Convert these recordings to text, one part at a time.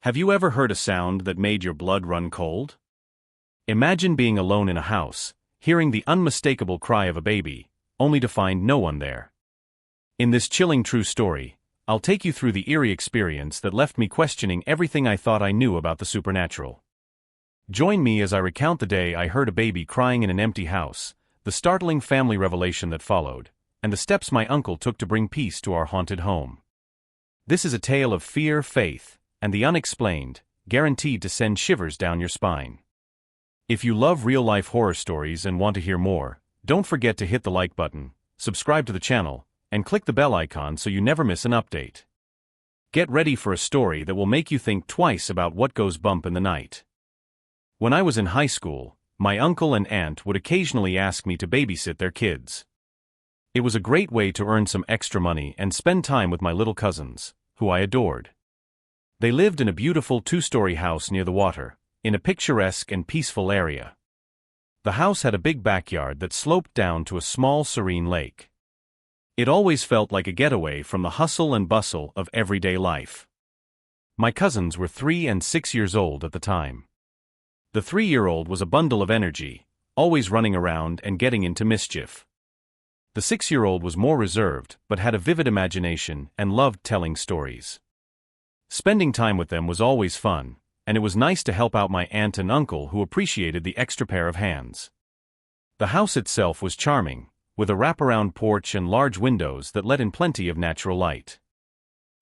Have you ever heard a sound that made your blood run cold? Imagine being alone in a house, hearing the unmistakable cry of a baby, only to find no one there. In this chilling true story, I'll take you through the eerie experience that left me questioning everything I thought I knew about the supernatural. Join me as I recount the day I heard a baby crying in an empty house, the startling family revelation that followed, and the steps my uncle took to bring peace to our haunted home. This is a tale of fear, faith, and the unexplained, guaranteed to send shivers down your spine. If you love real-life horror stories and want to hear more, don't forget to hit the like button, subscribe to the channel, and click the bell icon so you never miss an update. Get ready for a story that will make you think twice about what goes bump in the night. When I was in high school, my uncle and aunt would occasionally ask me to babysit their kids. It was a great way to earn some extra money and spend time with my little cousins, who I adored. They lived in a beautiful two-story house near the water, in a picturesque and peaceful area. The house had a big backyard that sloped down to a small serene lake. It always felt like a getaway from the hustle and bustle of everyday life. My cousins were 3 and 6 years old at the time. The 3-year-old was a bundle of energy, always running around and getting into mischief. The 6-year-old was more reserved but had a vivid imagination and loved telling stories. Spending time with them was always fun, and it was nice to help out my aunt and uncle who appreciated the extra pair of hands. The house itself was charming, with a wraparound porch and large windows that let in plenty of natural light.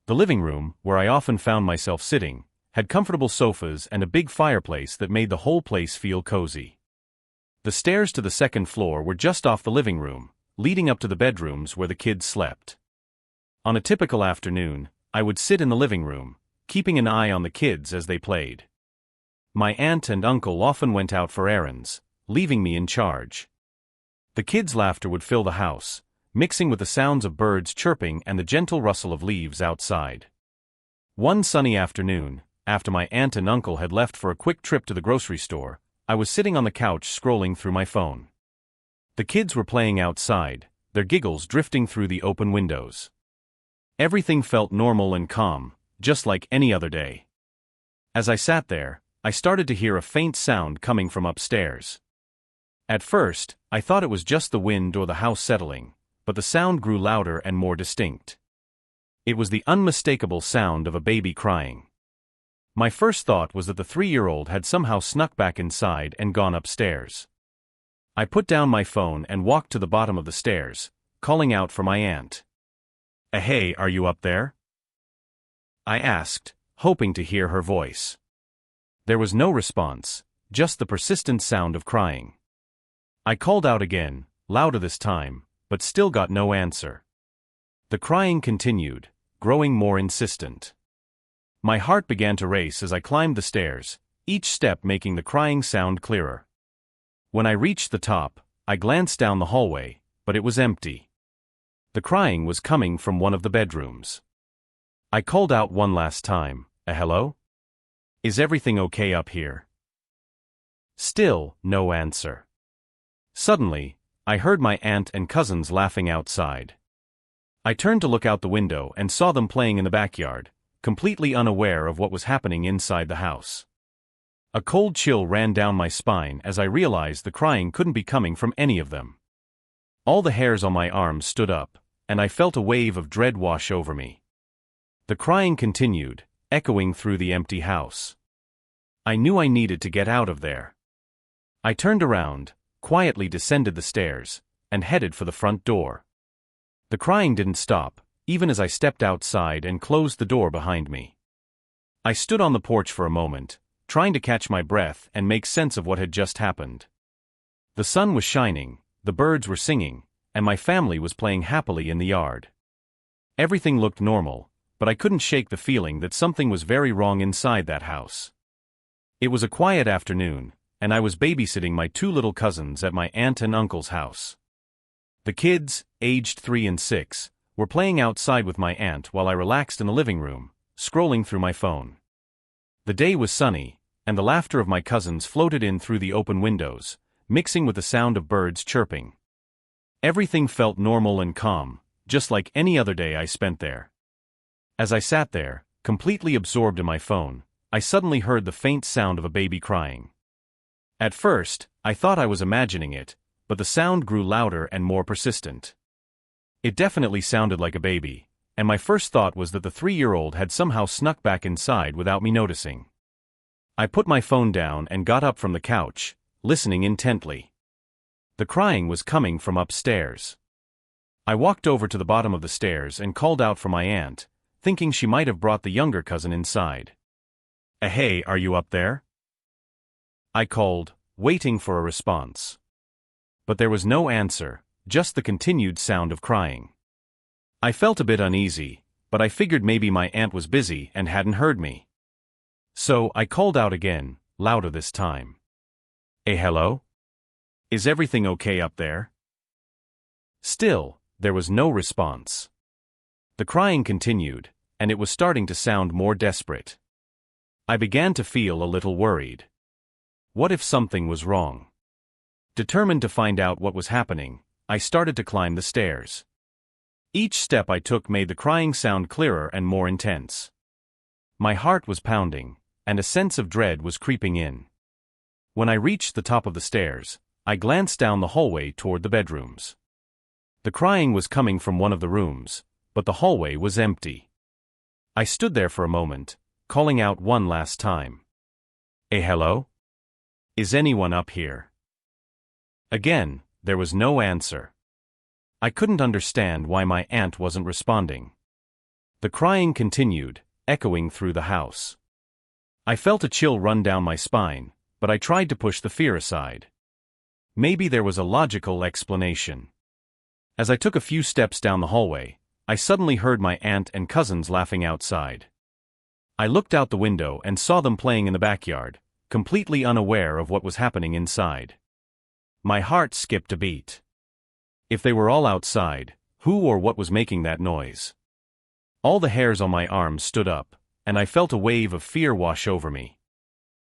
The living room, where I often found myself sitting, had comfortable sofas and a big fireplace that made the whole place feel cozy. The stairs to the second floor were just off the living room, leading up to the bedrooms where the kids slept. On a typical afternoon, I would sit in the living room, keeping an eye on the kids as they played. My aunt and uncle often went out for errands, leaving me in charge. The kids' laughter would fill the house, mixing with the sounds of birds chirping and the gentle rustle of leaves outside. One sunny afternoon, after my aunt and uncle had left for a quick trip to the grocery store, I was sitting on the couch scrolling through my phone. The kids were playing outside, their giggles drifting through the open windows. Everything felt normal and calm, just like any other day. As I sat there, I started to hear a faint sound coming from upstairs. At first, I thought it was just the wind or the house settling, but the sound grew louder and more distinct. It was the unmistakable sound of a baby crying. My first thought was that the 3-year-old had somehow snuck back inside and gone upstairs. I put down my phone and walked to the bottom of the stairs, calling out for my aunt. "Hey, are you up there?" I asked, hoping to hear her voice. There was no response, just the persistent sound of crying. I called out again, louder this time, but still got no answer. The crying continued, growing more insistent. My heart began to race as I climbed the stairs, each step making the crying sound clearer. When I reached the top, I glanced down the hallway, but it was empty. The crying was coming from one of the bedrooms. I called out one last time, "Hello? Is everything okay up here?" Still, no answer. Suddenly, I heard my aunt and cousins laughing outside. I turned to look out the window and saw them playing in the backyard, completely unaware of what was happening inside the house. A cold chill ran down my spine as I realized the crying couldn't be coming from any of them. All the hairs on my arms stood up, and I felt a wave of dread wash over me. The crying continued, echoing through the empty house. I knew I needed to get out of there. I turned around, quietly descended the stairs, and headed for the front door. The crying didn't stop, even as I stepped outside and closed the door behind me. I stood on the porch for a moment, trying to catch my breath and make sense of what had just happened. The sun was shining, the birds were singing, and my family was playing happily in the yard. Everything looked normal, but I couldn't shake the feeling that something was very wrong inside that house. It was a quiet afternoon, and I was babysitting my 2 little cousins at my aunt and uncle's house. The kids, aged 3 and 6, were playing outside with my aunt while I relaxed in the living room, scrolling through my phone. The day was sunny, and the laughter of my cousins floated in through the open windows, mixing with the sound of birds chirping. Everything felt normal and calm, just like any other day I spent there. As I sat there, completely absorbed in my phone, I suddenly heard the faint sound of a baby crying. At first, I thought I was imagining it, but the sound grew louder and more persistent. It definitely sounded like a baby, and my first thought was that the 3-year-old had somehow snuck back inside without me noticing. I put my phone down and got up from the couch, listening intently. The crying was coming from upstairs. I walked over to the bottom of the stairs and called out for my aunt, thinking she might have brought the younger cousin inside. "Hey, are you up there?" I called, waiting for a response. But there was no answer, just the continued sound of crying. I felt a bit uneasy, but I figured maybe my aunt was busy and hadn't heard me. So I called out again, louder this time. Hello? Is everything okay up there?" Still, there was no response. The crying continued, and it was starting to sound more desperate. I began to feel a little worried. What if something was wrong? Determined to find out what was happening, I started to climb the stairs. Each step I took made the crying sound clearer and more intense. My heart was pounding, and a sense of dread was creeping in. When I reached the top of the stairs, I glanced down the hallway toward the bedrooms. The crying was coming from one of the rooms, but the hallway was empty. I stood there for a moment, calling out one last time. Hello? Is anyone up here?" Again, there was no answer. I couldn't understand why my aunt wasn't responding. The crying continued, echoing through the house. I felt a chill run down my spine, but I tried to push the fear aside. Maybe there was a logical explanation. As I took a few steps down the hallway, I suddenly heard my aunt and cousins laughing outside. I looked out the window and saw them playing in the backyard, completely unaware of what was happening inside. My heart skipped a beat. If they were all outside, who or what was making that noise? All the hairs on my arms stood up, and I felt a wave of fear wash over me.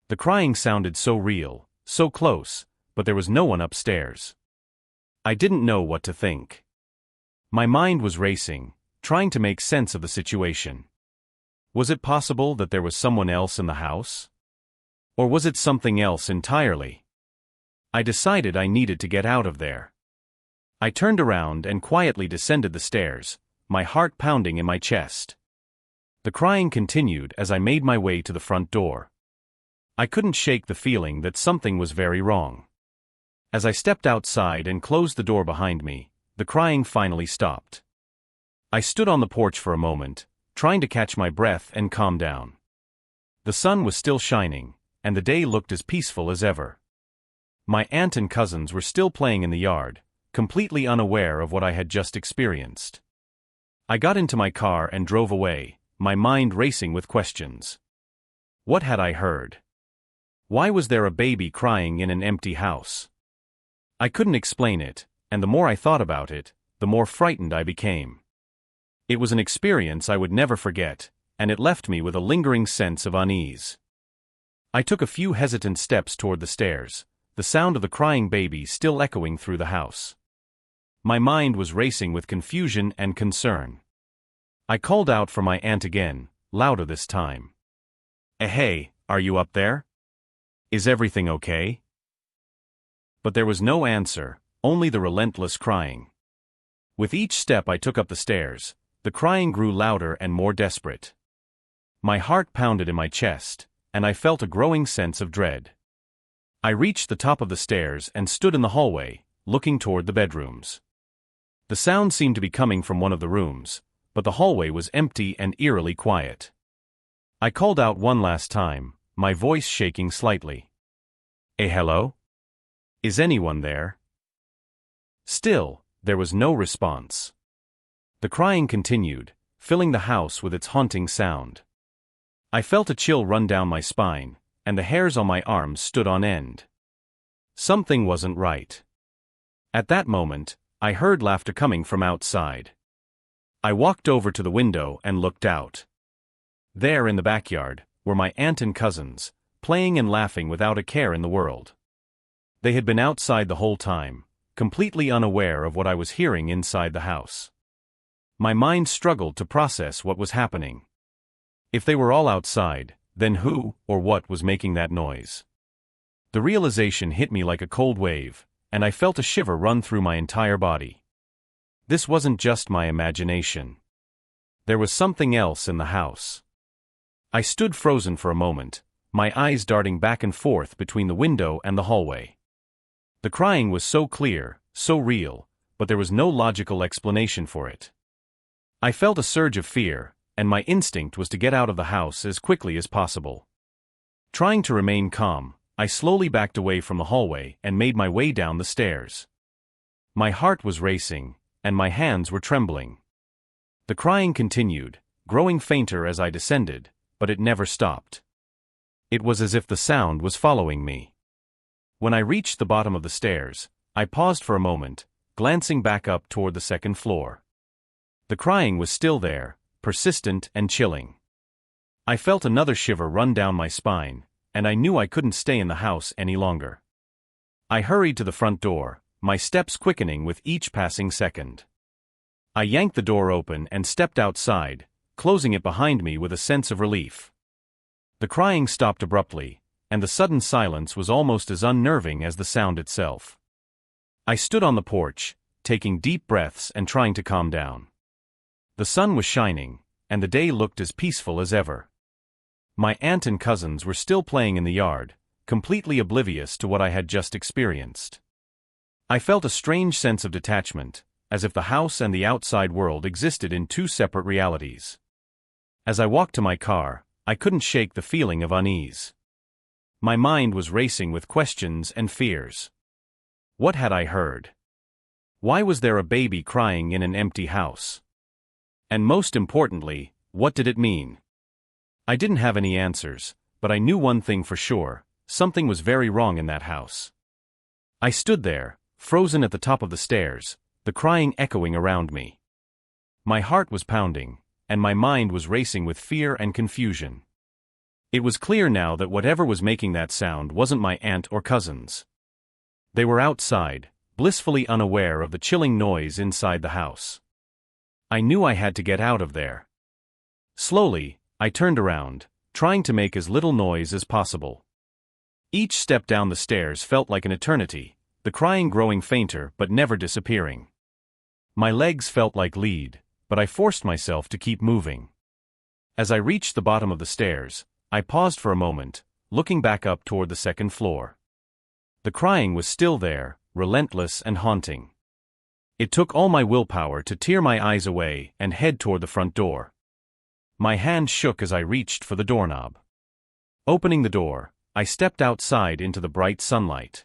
The crying sounded so real, so close, but there was no one upstairs. I didn't know what to think. My mind was racing, trying to make sense of the situation. Was it possible that there was someone else in the house? Or was it something else entirely? I decided I needed to get out of there. I turned around and quietly descended the stairs, my heart pounding in my chest. The crying continued as I made my way to the front door. I couldn't shake the feeling that something was very wrong. As I stepped outside and closed the door behind me, the crying finally stopped. I stood on the porch for a moment, trying to catch my breath and calm down. The sun was still shining, and the day looked as peaceful as ever. My aunt and cousins were still playing in the yard, completely unaware of what I had just experienced. I got into my car and drove away, my mind racing with questions. What had I heard? Why was there a baby crying in an empty house? I couldn't explain it, and the more I thought about it, the more frightened I became. It was an experience I would never forget, and it left me with a lingering sense of unease. I took a few hesitant steps toward the stairs, the sound of the crying baby still echoing through the house. My mind was racing with confusion and concern. I called out for my aunt again, louder this time. Hey, are you up there? Is everything okay?" But there was no answer, only the relentless crying. With each step I took up the stairs, the crying grew louder and more desperate. My heart pounded in my chest, and I felt a growing sense of dread. I reached the top of the stairs and stood in the hallway, looking toward the bedrooms. The sound seemed to be coming from one of the rooms, but the hallway was empty and eerily quiet. I called out one last time, my voice shaking slightly. Hello? Is anyone there?" Still, there was no response. The crying continued, filling the house with its haunting sound. I felt a chill run down my spine, and the hairs on my arms stood on end. Something wasn't right. At that moment, I heard laughter coming from outside. I walked over to the window and looked out. There in the backyard were my aunt and cousins, playing and laughing without a care in the world. They had been outside the whole time, completely unaware of what I was hearing inside the house. My mind struggled to process what was happening. If they were all outside, then who or what was making that noise? The realization hit me like a cold wave, and I felt a shiver run through my entire body. This wasn't just my imagination. There was something else in the house. I stood frozen for a moment, my eyes darting back and forth between the window and the hallway. The crying was so clear, so real, but there was no logical explanation for it. I felt a surge of fear, and my instinct was to get out of the house as quickly as possible. Trying to remain calm, I slowly backed away from the hallway and made my way down the stairs. My heart was racing, and my hands were trembling. The crying continued, growing fainter as I descended, but it never stopped. It was as if the sound was following me. When I reached the bottom of the stairs, I paused for a moment, glancing back up toward the second floor. The crying was still there, persistent and chilling. I felt another shiver run down my spine, and I knew I couldn't stay in the house any longer. I hurried to the front door, my steps quickening with each passing second. I yanked the door open and stepped outside, closing it behind me with a sense of relief. The crying stopped abruptly, and the sudden silence was almost as unnerving as the sound itself. I stood on the porch, taking deep breaths and trying to calm down. The sun was shining, and the day looked as peaceful as ever. My aunt and cousins were still playing in the yard, completely oblivious to what I had just experienced. I felt a strange sense of detachment, as if the house and the outside world existed in two separate realities. As I walked to my car, I couldn't shake the feeling of unease. My mind was racing with questions and fears. What had I heard? Why was there a baby crying in an empty house? And most importantly, what did it mean? I didn't have any answers, but I knew one thing for sure: something was very wrong in that house. I stood there, frozen at the top of the stairs, the crying echoing around me. My heart was pounding, and my mind was racing with fear and confusion. It was clear now that whatever was making that sound wasn't my aunt or cousins. They were outside, blissfully unaware of the chilling noise inside the house. I knew I had to get out of there. Slowly, I turned around, trying to make as little noise as possible. Each step down the stairs felt like an eternity, the crying growing fainter but never disappearing. My legs felt like lead, but I forced myself to keep moving. As I reached the bottom of the stairs, I paused for a moment, looking back up toward the second floor. The crying was still there, relentless and haunting. It took all my willpower to tear my eyes away and head toward the front door. My hand shook as I reached for the doorknob. Opening the door, I stepped outside into the bright sunlight.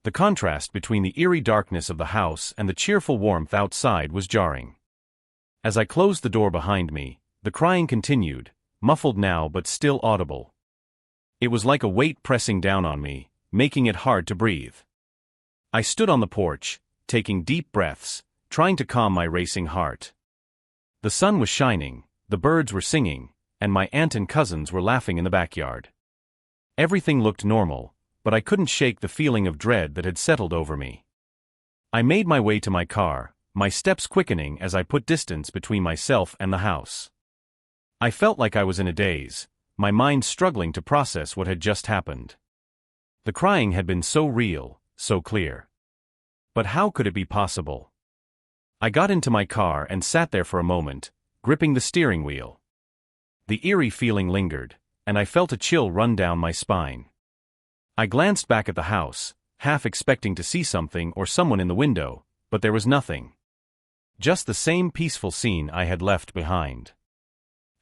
The contrast between the eerie darkness of the house and the cheerful warmth outside was jarring. As I closed the door behind me, the crying continued, muffled now but still audible. It was like a weight pressing down on me, making it hard to breathe. I stood on the porch, taking deep breaths, trying to calm my racing heart. The sun was shining, the birds were singing, and my aunt and cousins were laughing in the backyard. Everything looked normal, but I couldn't shake the feeling of dread that had settled over me. I made my way to my car, my steps quickening as I put distance between myself and the house. I felt like I was in a daze, my mind struggling to process what had just happened. The crying had been so real, so clear. But how could it be possible? I got into my car and sat there for a moment, gripping the steering wheel. The eerie feeling lingered, and I felt a chill run down my spine. I glanced back at the house, half expecting to see something or someone in the window, but there was nothing. Just the same peaceful scene I had left behind.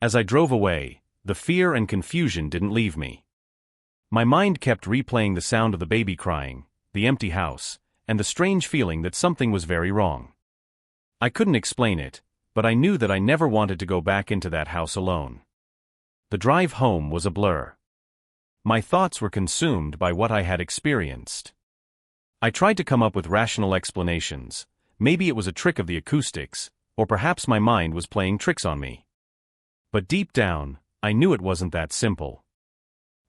As I drove away, the fear and confusion didn't leave me. My mind kept replaying the sound of the baby crying, the empty house, and the strange feeling that something was very wrong. I couldn't explain it, but I knew that I never wanted to go back into that house alone. The drive home was a blur. My thoughts were consumed by what I had experienced. I tried to come up with rational explanations. Maybe it was a trick of the acoustics, or perhaps my mind was playing tricks on me. But deep down, I knew it wasn't that simple.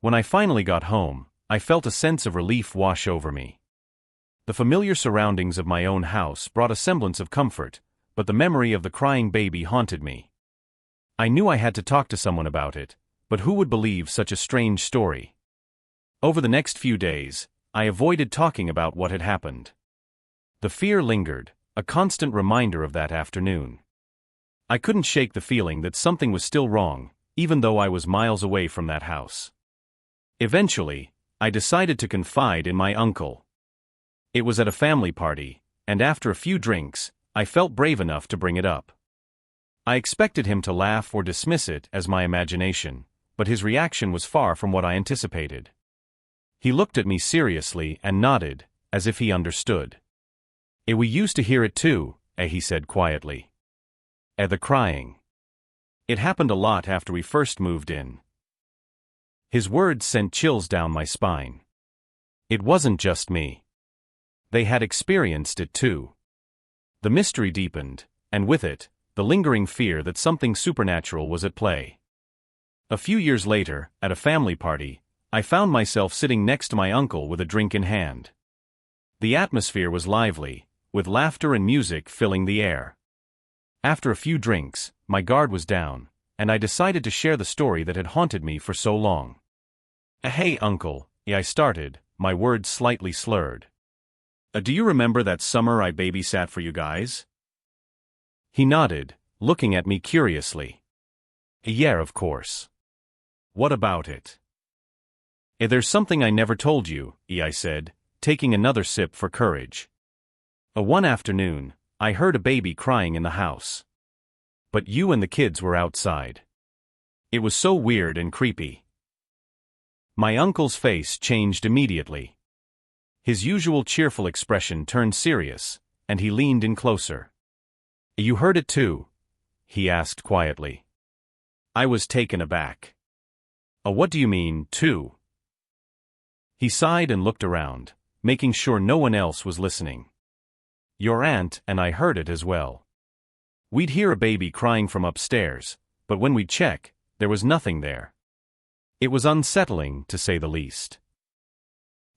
When I finally got home, I felt a sense of relief wash over me. The familiar surroundings of my own house brought a semblance of comfort, but the memory of the crying baby haunted me. I knew I had to talk to someone about it, but who would believe such a strange story? Over the next few days, I avoided talking about what had happened. The fear lingered, a constant reminder of that afternoon. I couldn't shake the feeling that something was still wrong, even though I was miles away from that house. Eventually, I decided to confide in my uncle. It was at a family party, and after a few drinks, I felt brave enough to bring it up. I expected him to laugh or dismiss it as my imagination, but his reaction was far from what I anticipated. He looked at me seriously and nodded, as if he understood. We used to hear it too, he said quietly. The crying. It happened a lot after we first moved in. His words sent chills down my spine. It wasn't just me. They had experienced it too. The mystery deepened, and with it, the lingering fear that something supernatural was at play. A few years later, at a family party, I found myself sitting next to my uncle with a drink in hand. The atmosphere was lively, with laughter and music filling the air. After a few drinks, my guard was down, and I decided to share the story that had haunted me for so long. Hey uncle, I started, my words slightly slurred. Do you remember that summer I babysat for you guys? He nodded, looking at me curiously. Yeah, of course. What about it? There's something I never told you, I said, taking another sip for courage. One afternoon, I heard a baby crying in the house. But you and the kids were outside. It was so weird and creepy. My uncle's face changed immediately. His usual cheerful expression turned serious, and he leaned in closer. You heard it too? He asked quietly. I was taken aback. What do you mean, too? He sighed and looked around, making sure no one else was listening. Your aunt and I heard it as well. We'd hear a baby crying from upstairs, but when we'd check, there was nothing there. It was unsettling, to say the least.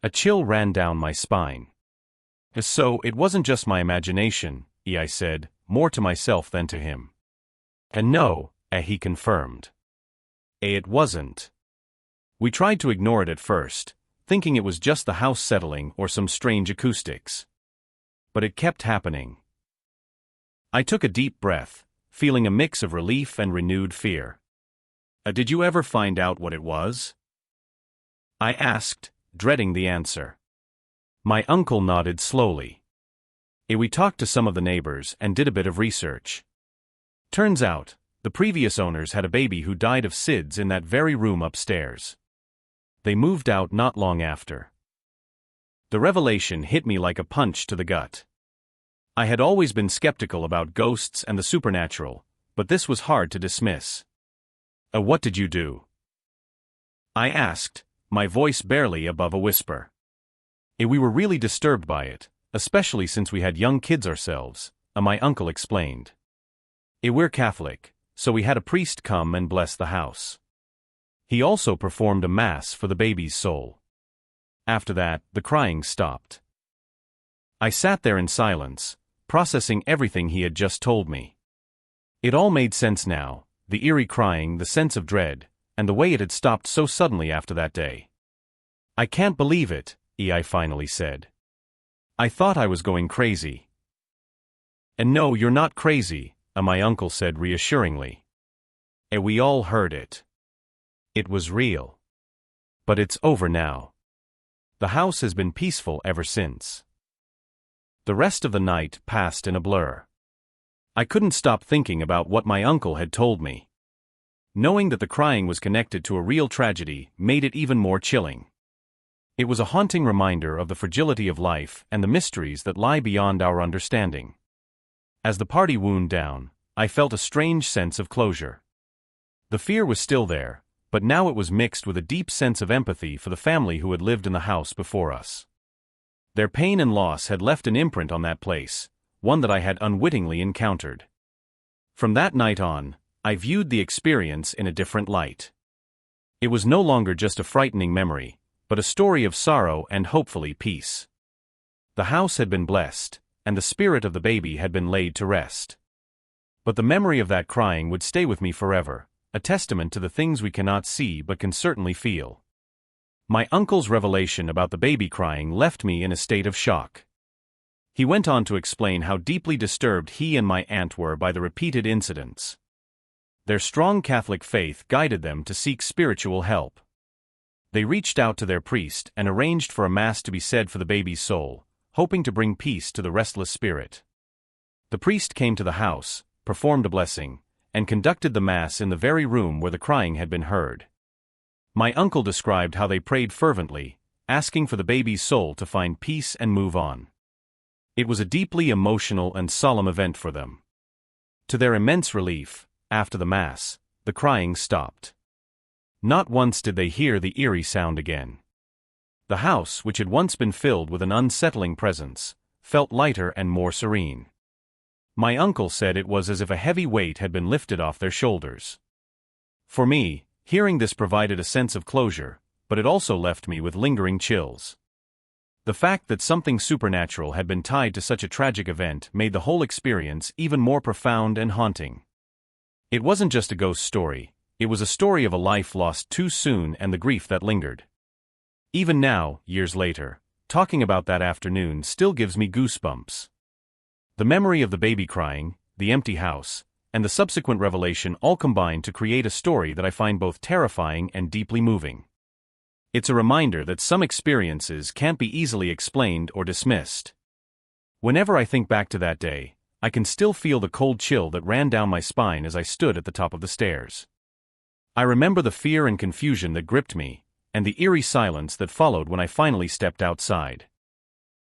A chill ran down my spine. So it wasn't just my imagination, I said, more to myself than to him. And no, he confirmed. It wasn't. We tried to ignore it at first, thinking it was just the house settling or some strange acoustics. But it kept happening. I took a deep breath, feeling a mix of relief and renewed fear. Did you ever find out what it was? I asked, dreading the answer. My uncle nodded slowly. We talked to some of the neighbors and did a bit of research. Turns out, the previous owners had a baby who died of SIDS in that very room upstairs. They moved out not long after. The revelation hit me like a punch to the gut. I had always been skeptical about ghosts and the supernatural, but this was hard to dismiss. What did you do? I asked, my voice barely above a whisper. We were really disturbed by it, especially since we had young kids ourselves, my uncle explained. We're Catholic, so we had a priest come and bless the house. He also performed a mass for the baby's soul. After that, the crying stopped. I sat there in silence, processing everything he had just told me. It all made sense now, the eerie crying, the sense of dread, and the way it had stopped so suddenly after that day. I can't believe it, I finally said. I thought I was going crazy. And no, you're not crazy, my uncle said reassuringly. We all heard it. It was real. But it's over now. The house has been peaceful ever since. The rest of the night passed in a blur. I couldn't stop thinking about what my uncle had told me. Knowing that the crying was connected to a real tragedy made it even more chilling. It was a haunting reminder of the fragility of life and the mysteries that lie beyond our understanding. As the party wound down, I felt a strange sense of closure. The fear was still there, but now it was mixed with a deep sense of empathy for the family who had lived in the house before us. Their pain and loss had left an imprint on that place, one that I had unwittingly encountered. From that night on, I viewed the experience in a different light. It was no longer just a frightening memory, but a story of sorrow and hopefully peace. The house had been blessed, and the spirit of the baby had been laid to rest. But the memory of that crying would stay with me forever, a testament to the things we cannot see but can certainly feel. My uncle's revelation about the baby crying left me in a state of shock. He went on to explain how deeply disturbed he and my aunt were by the repeated incidents. Their strong Catholic faith guided them to seek spiritual help. They reached out to their priest and arranged for a mass to be said for the baby's soul, hoping to bring peace to the restless spirit. The priest came to the house, performed a blessing, and conducted the mass in the very room where the crying had been heard. My uncle described how they prayed fervently, asking for the baby's soul to find peace and move on. It was a deeply emotional and solemn event for them. To their immense relief, after the mass, the crying stopped. Not once did they hear the eerie sound again. The house, which had once been filled with an unsettling presence, felt lighter and more serene. My uncle said it was as if a heavy weight had been lifted off their shoulders. For me, hearing this provided a sense of closure, but it also left me with lingering chills. The fact that something supernatural had been tied to such a tragic event made the whole experience even more profound and haunting. It wasn't just a ghost story, it was a story of a life lost too soon and the grief that lingered. Even now, years later, talking about that afternoon still gives me goosebumps. The memory of the baby crying, the empty house, and the subsequent revelation all combine to create a story that I find both terrifying and deeply moving. It's a reminder that some experiences can't be easily explained or dismissed. Whenever I think back to that day, I can still feel the cold chill that ran down my spine as I stood at the top of the stairs. I remember the fear and confusion that gripped me, and the eerie silence that followed when I finally stepped outside.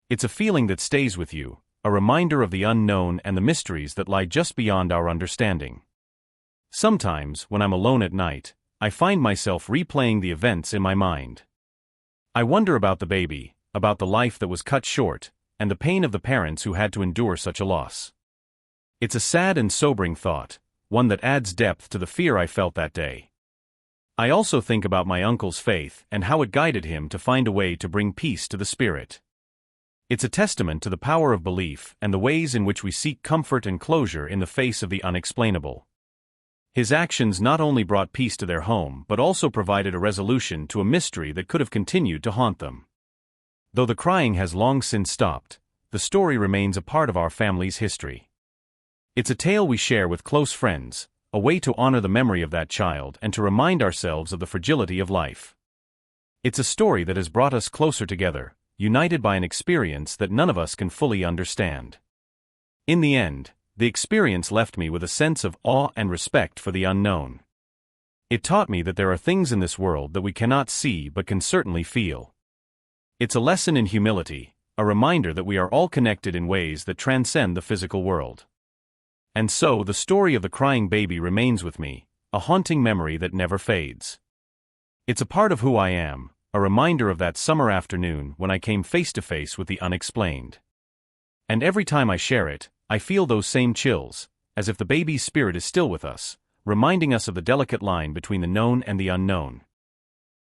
It's a feeling that stays with you, a reminder of the unknown and the mysteries that lie just beyond our understanding. Sometimes, when I'm alone at night, I find myself replaying the events in my mind. I wonder about the baby, about the life that was cut short, and the pain of the parents who had to endure such a loss. It's a sad and sobering thought, one that adds depth to the fear I felt that day. I also think about my uncle's faith and how it guided him to find a way to bring peace to the spirit. It's a testament to the power of belief and the ways in which we seek comfort and closure in the face of the unexplainable. His actions not only brought peace to their home but also provided a resolution to a mystery that could have continued to haunt them. Though the crying has long since stopped, the story remains a part of our family's history. It's a tale we share with close friends, a way to honor the memory of that child and to remind ourselves of the fragility of life. It's a story that has brought us closer together, united by an experience that none of us can fully understand. In the end, the experience left me with a sense of awe and respect for the unknown. It taught me that there are things in this world that we cannot see but can certainly feel. It's a lesson in humility, a reminder that we are all connected in ways that transcend the physical world. And so the story of the crying baby remains with me, a haunting memory that never fades. It's a part of who I am, a reminder of that summer afternoon when I came face to face with the unexplained. And every time I share it, I feel those same chills, as if the baby's spirit is still with us, reminding us of the delicate line between the known and the unknown.